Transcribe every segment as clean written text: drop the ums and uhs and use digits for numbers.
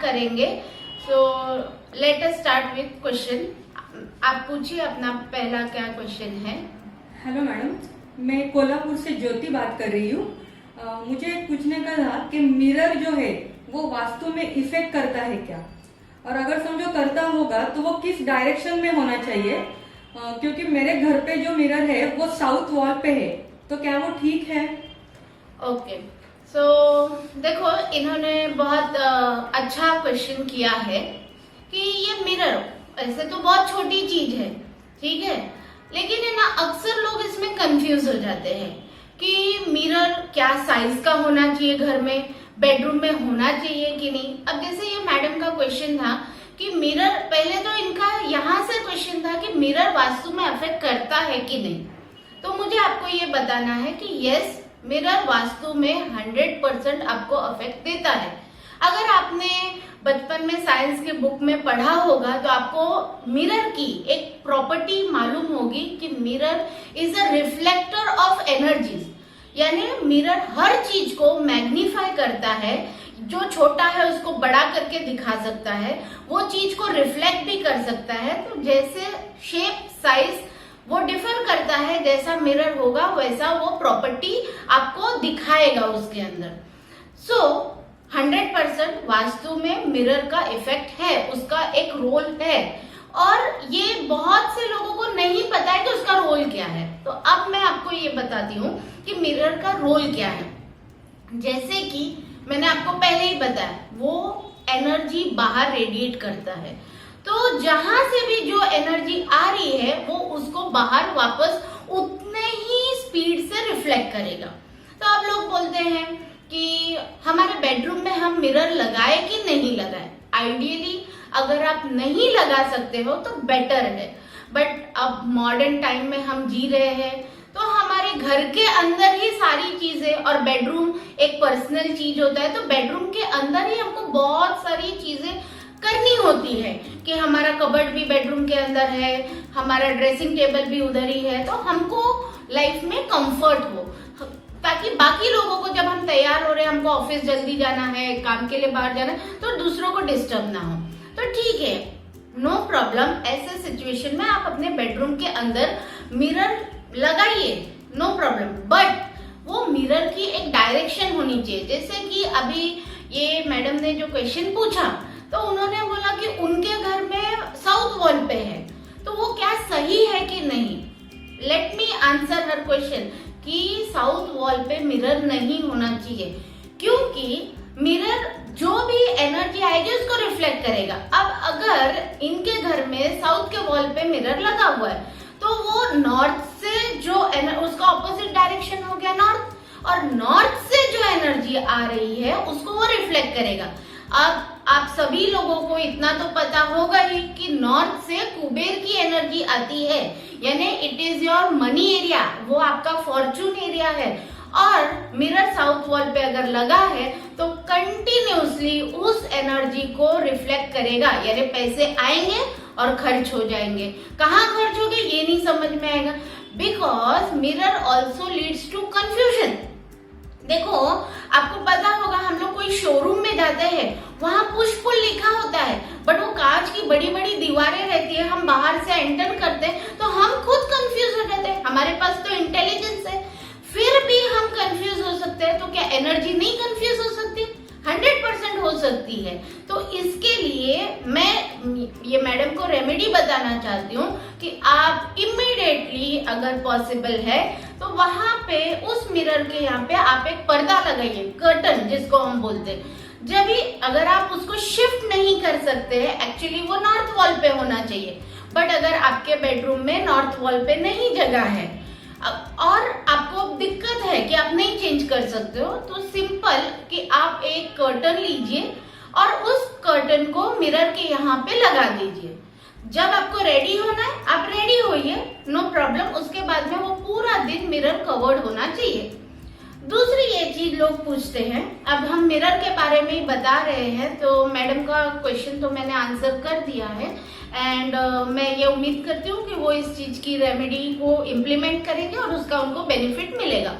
करेंगे। So let us start with question. आप पूछिए अपना पहला क्या क्वेश्चन है। हेलो मैडम, मैं कोल्हापुर से ज्योति बात कर रही हूँ। मुझे पूछने का था कि मिरर जो है वो वास्तु में इफेक्ट करता है क्या, और अगर समझो करता होगा तो वो किस डायरेक्शन में होना चाहिए, क्योंकि मेरे घर पे जो मिरर है वो साउथ वॉल पे है, तो क्या वो ठीक है? ओके, सो देखो इन्होंने बहुत अच्छा क्वेश्चन किया है कि ये मिरर ऐसे तो बहुत छोटी चीज है, ठीक है, लेकिन है ना अक्सर लोग इसमें कंफ्यूज हो जाते हैं कि मिरर क्या साइज का होना चाहिए, घर में बेडरूम में होना चाहिए कि नहीं। अब जैसे ये मैडम का क्वेश्चन था कि मिरर, पहले तो इनका यहाँ से क्वेश्चन था कि मिरर वास्तु में अफेक्ट करता है कि नहीं, तो मुझे आपको ये बताना है कि यस, मिरर वास्तु में 100% आपको अफेक्ट देता है। अगर आपने बचपन में साइंस के बुक में पढ़ा होगा तो आपको मिरर की एक प्रॉपर्टी मालूम होगी कि mirror is a reflector of energies, यानी मिरर हर चीज को मैग्नीफाई करता है, जो छोटा है उसको बड़ा करके दिखा सकता है, वो चीज को रिफ्लेक्ट भी कर सकता है। तो जैसे शेप साइज वो डिफर करता है, जैसा मिरर होगा वैसा वो प्रॉपर्टी आपको दिखाएगा उसके अंदर। सो 100% वास्तु में मिरर का इफेक्ट है, उसका एक रोल है, और ये बहुत से लोगों को नहीं पता है कि उसका रोल क्या है। तो अब मैं आपको ये बताती हूँ कि मिरर का रोल क्या है। जैसे कि मैंने आपको पहले ही बताया, वो एनर्जी बाहर रेडिएट करता है, तो जहां से भी जो एनर्जी आ रही है वो उसको बाहर वापस उतने ही स्पीड से रिफ्लेक्ट करेगा। तो आप लोग बोलते हैं कि हमारे बेडरूम में हम मिरर लगाए कि नहीं लगाए। आइडियली अगर आप नहीं लगा सकते हो तो बेटर है, बट अब मॉडर्न टाइम में हम जी रहे हैं, तो हमारे घर के अंदर ही सारी चीजें, और बेडरूम एक पर्सनल चीज होता है, तो बेडरूम के अंदर ही हमको बहुत सारी चीजें करनी होती है कि हमारा कबर्ड भी बेडरूम के अंदर है, हमारा ड्रेसिंग टेबल भी उधर ही है, तो हमको लाइफ में कंफर्ट हो, ताकि बाकी लोगों को जब हम तैयार हो रहे हैं, हमको ऑफिस जल्दी जाना है, काम के लिए बाहर जाना है, तो दूसरों को डिस्टर्ब ना हो। तो ठीक है, नो प्रॉब्लम, ऐसे सिचुएशन में आप अपने बेडरूम के अंदर मिरर लगाइए, नो प्रॉब्लम, बट वो मिरर की एक डायरेक्शन होनी चाहिए। जैसे कि अभी ये मैडम ने जो क्वेश्चन पूछा, तो उन्होंने बोला कि उनके घर में साउथ वॉल पे है, तो वो क्या सही है कि नहीं। लेट मी आंसर हर क्वेश्चन कि साउथ वॉल पे मिरर नहीं होना चाहिए, क्योंकि मिरर जो भी एनर्जी आएगी उसको रिफ्लेक्ट करेगा। अब अगर इनके घर में साउथ के वॉल पे मिरर लगा हुआ है, तो वो नॉर्थ से जो उसका ऑपोजिट डायरेक्शन हो गया नॉर्थ, और नॉर्थ से जो एनर्जी आ रही है उसको वो रिफ्लेक्ट करेगा। अब आप सभी लोगों को इतना तो पता होगा ही कि नॉर्थ से कुबेर की एनर्जी आती है, यानी it is your money area, वो आपका फॉर्चून एरिया है। और मिरर साउथ वॉल पे अगर लगा है तो कंटिन्यूसली उस एनर्जी को रिफ्लेक्ट करेगा, यानी पैसे आएंगे और खर्च हो जाएंगे। कहाँ खर्च होंगे ये नहीं समझ में आएगा, because mirror also leads to confusion. देखो आपको पता होगा, हम लोग कोई शोरूम में जाते हैं, वहां पुश पुल लिखा होता है, बट वो कांच की बड़ी बड़ी दीवारें रहती है, हम बाहर से एंटर करते हैं तो हम खुद कंफ्यूज हो जाते हैं। हमारे पास तो इंटेलिजेंस है, फिर भी हम कंफ्यूज हो सकते हैं, तो क्या एनर्जी नहीं कंफ्यूज हो सकती? 100% हो सकती है। तो इसके लिए मैं ये मैडम को रेमेडी बताना चाहती हूँ कि आप इमीडिएटली अगर पॉसिबल है तो वहां पे उस मिरर के यहाँ पे आप एक पर्दा लगाइए, कर्टन जिसको हम बोलते हैं। जब भी अगर आप उसको शिफ्ट नहीं कर सकते हैं, एक्चुअली वो नॉर्थ वॉल पे होना चाहिए, बट अगर आपके बेडरूम में नॉर्थ वॉल पे नहीं जगह है और आपको दिक्कत है कि आप नहीं चेंज कर सकते हो, तो सिंपल कि आप एक कर्टन लीजिए और उस कर्टन को मिरर के यहाँ पे लगा दीजिए। जब आपको रेडी होना है आप रेडी होइए, नो प्रॉब्लम, उसके बाद में वो पूरा दिन मिरर कवर्ड होना चाहिए। दूसरी ये चीज लोग पूछते हैं, अब हम मिरर के बारे में ही बता रहे हैं, तो मैडम का क्वेश्चन तो मैंने आंसर कर दिया है, एंड मैं ये उम्मीद करती हूँ कि वो इस चीज की रेमेडी को इम्प्लीमेंट करेंगे और उसका उनको बेनिफिट मिलेगा।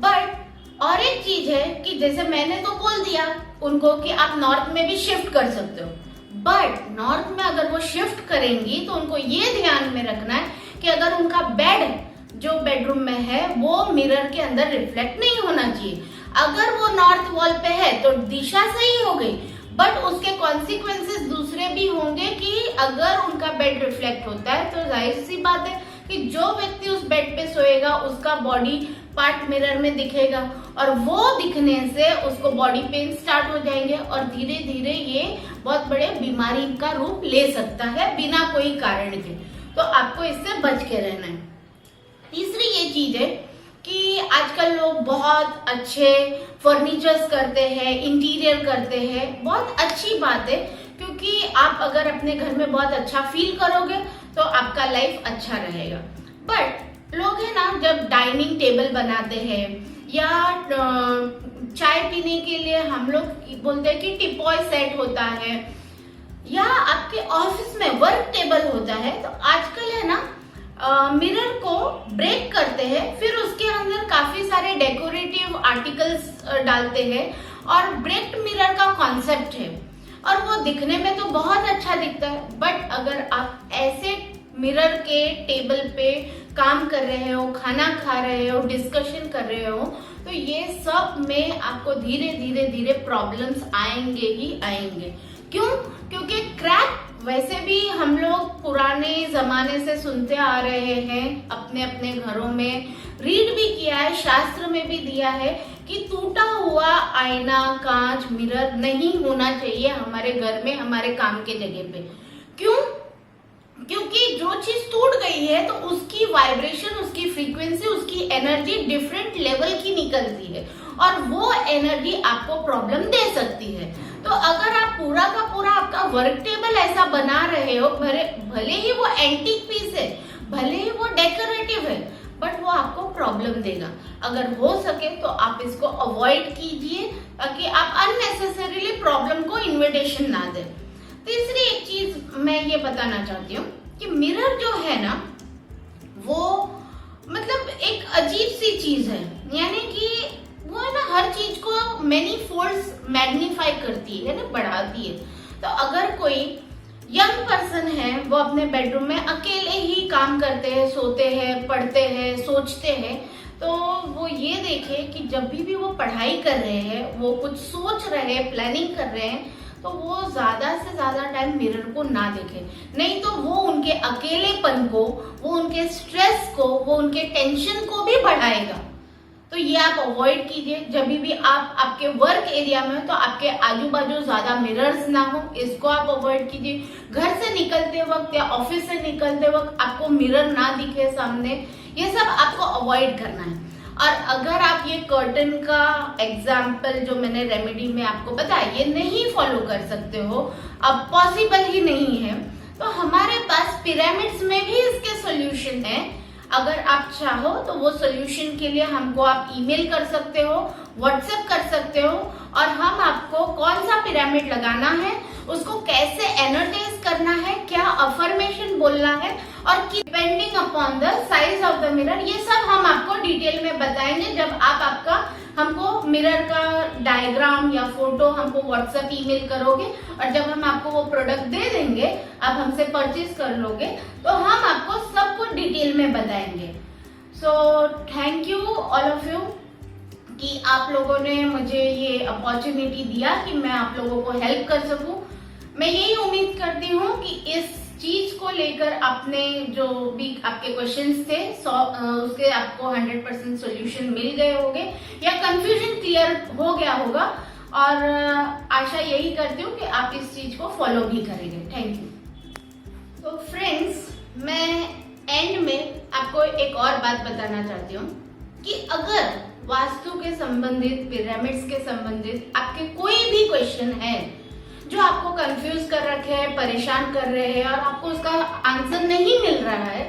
बट और एक चीज है कि जैसे मैंने तो बोल दिया उनको कि आप नॉर्थ में भी शिफ्ट कर सकते हो, बट नॉर्थ में अगर वो शिफ्ट करेंगी तो उनको ये ध्यान में रखना है कि अगर उनका बेड जो बेडरूम में है वो मिरर के अंदर रिफ्लेक्ट नहीं होना चाहिए। अगर वो नॉर्थ वॉल पे है तो दिशा सही हो गई, बट उसके कॉन्सिक्वेंसेस दूसरे भी होंगे कि अगर उनका बेड रिफ्लेक्ट होता है तो जाहिर सी बात है कि जो व्यक्ति उस बेड पे सोएगा उसका बॉडी पार्ट मिरर में दिखेगा और वो दिखने से उसको बॉडी पेन स्टार्ट हो जाएंगे और धीरे धीरे ये बहुत बड़े बीमारी का रूप ले सकता है बिना कोई कारण के। तो आपको इससे बच के रहना है। तीसरी ये चीज है कि आजकल लोग बहुत अच्छे फर्नीचर्स करते हैं, इंटीरियर करते हैं, बहुत अच्छी बात है, क्योंकि आप अगर अपने घर में बहुत अच्छा फील करोगे तो आपका लाइफ अच्छा रहेगा। बट लोग है ना, जब डाइनिंग टेबल बनाते हैं या चाय पीने के लिए हम लोग बोलते हैं कि टिपॉय सेट होता है या आपके ऑफिस में वर्क टेबल होता है, तो आजकल है ना मिरर को ब्रेक करते हैं, फिर उसके अंदर काफी सारे डेकोरेटिव आर्टिकल्स डालते हैं और ब्रेक्ड मिरर का कॉन्सेप्ट है और वो दिखने में तो बहुत अच्छा दिखता है। बट अगर आप ऐसे मिरर के टेबल पे काम कर रहे हो, खाना खा रहे हो, डिस्कशन कर रहे हो, तो ये सब में आपको धीरे धीरे धीरे प्रॉब्लम्स आएंगे ही आएंगे। क्यों? क्योंकि क्रैक वैसे भी हम लोग पुराने जमाने से सुनते आ रहे हैं, अपने अपने घरों में रीड भी किया है, शास्त्र में भी दिया है कि टूटा हुआ आईना, कांच, मिरर नहीं होना चाहिए हमारे घर में, हमारे काम के जगह पे। क्यों? क्योंकि जो चीज टूट गई है तो उसकी वाइब्रेशन, उसकी फ्रीक्वेंसी, उसकी एनर्जी डिफरेंट लेवल की निकलती है और वो एनर्जी आपको प्रॉब्लम दे सकती है। तो अगर आप पूरा का पूरा आपका वर्क टेबल ऐसा बना रहे हो, भले ही वो एंटीक पीस है, भले ही वो डेकोरेटिव है, बट वो आपको प्रॉब्लम देगा। अगर हो सके तो आप इसको अवॉइड कीजिए ताकि आप अननेसेसरीली प्रॉब्लम को इन्विटेशन ना दें। तीसरी एक चीज मैं ये बताना चाहती हूँ कि मिरर जो है ना, वो मतलब एक अजीब सी चीज है, यानी कि वो है ना हर चीज को मैनी फोल्ड्स मैग्नीफाई करती है ना, बढ़ाती है। तो अगर कोई यंग पर्सन है, वो अपने बेडरूम में अकेले ही काम करते हैं, सोते हैं, पढ़ते हैं, सोचते हैं, तो वो ये देखे कि जब भी वो पढ़ाई कर रहे हैं, वो कुछ सोच रहे हैं, प्लानिंग कर रहे हैं, तो वो ज्यादा से ज्यादा टाइम मिरर को ना देखे, नहीं तो वो उनके अकेलेपन को, वो उनके स्ट्रेस को, वो उनके टेंशन को भी बढ़ाएगा। तो ये आप अवॉइड कीजिए। जब भी आप आपके वर्क एरिया में हो तो आपके आजू बाजू ज्यादा मिरर्स ना हो, इसको आप अवॉइड कीजिए। घर से निकलते वक्त या ऑफिस से निकलते वक्त आपको मिरर ना दिखे सामने, ये सब आपको अवॉइड करना है। और अगर आप ये कर्टन का एग्जाम्पल जो मैंने रेमेडी में आपको बताया, ये नहीं फॉलो कर सकते हो, अब पॉसिबल ही नहीं है, तो हमारे पास पिरामिड्स में भी इसके सोल्यूशन है। अगर आप चाहो तो वो सोल्यूशन के लिए हमको आप ईमेल कर सकते हो, व्हाट्सएप कर सकते हो, और हम आपको कौन सा पिरामिड लगाना है, उसको कैसे एनर्जाइज करना है, क्या अफर्मेशन बोलना है, और depending upon the size of the mirror, ये सब हम आपको डिटेल में बताएंगे जब आप आपका हमको मिरर का डायग्राम या फोटो हमको व्हाट्सएप ईमेल करोगे, और जब हम आपको वो प्रोडक्ट दे देंगे, आप हमसे परचेज कर लोगे, तो हम आपको सब कुछ डिटेल में बताएंगे। So thank you all of you कि आप लोगों ने मुझे ये अपॉर्चुनिटी दिया कि मैं आप लोगों को हेल्प कर सकूं। मैं यही उम्मीद करती हूँ कि इस चीज को लेकर आपने जो भी आपके क्वेश्चंस थे उसके आपको 100% सॉल्यूशन मिल गए होंगे या कंफ्यूजन क्लियर हो गया होगा, और आशा यही करती हूँ कि आप इस चीज को फॉलो भी करेंगे। Thank you. तो फ्रेंड्स, मैं एंड में आपको एक और बात बताना चाहती हूँ कि अगर वास्तु के संबंधित, पिरामिड्स के संबंधित आपके कोई भी क्वेश्चन है जो आपको कंफ्यूज कर रखे हैं, परेशान कर रहे हैं और आपको उसका आंसर नहीं मिल रहा है,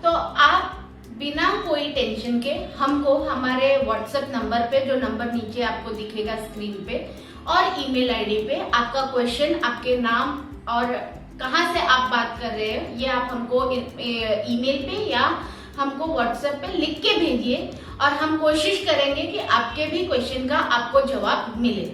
तो आप बिना कोई टेंशन के हमको हमारे व्हाट्सएप नंबर पे, जो नंबर नीचे आपको दिखेगा स्क्रीन पे, और ईमेल आईडी पे आपका क्वेश्चन, आपके नाम और कहाँ से आप बात कर रहे हैं, ये आप हमको ईमेल पे या हमको व्हाट्सएप पे लिख के भेजिए, और हम कोशिश करेंगे कि आपके भी क्वेश्चन का आपको जवाब मिले।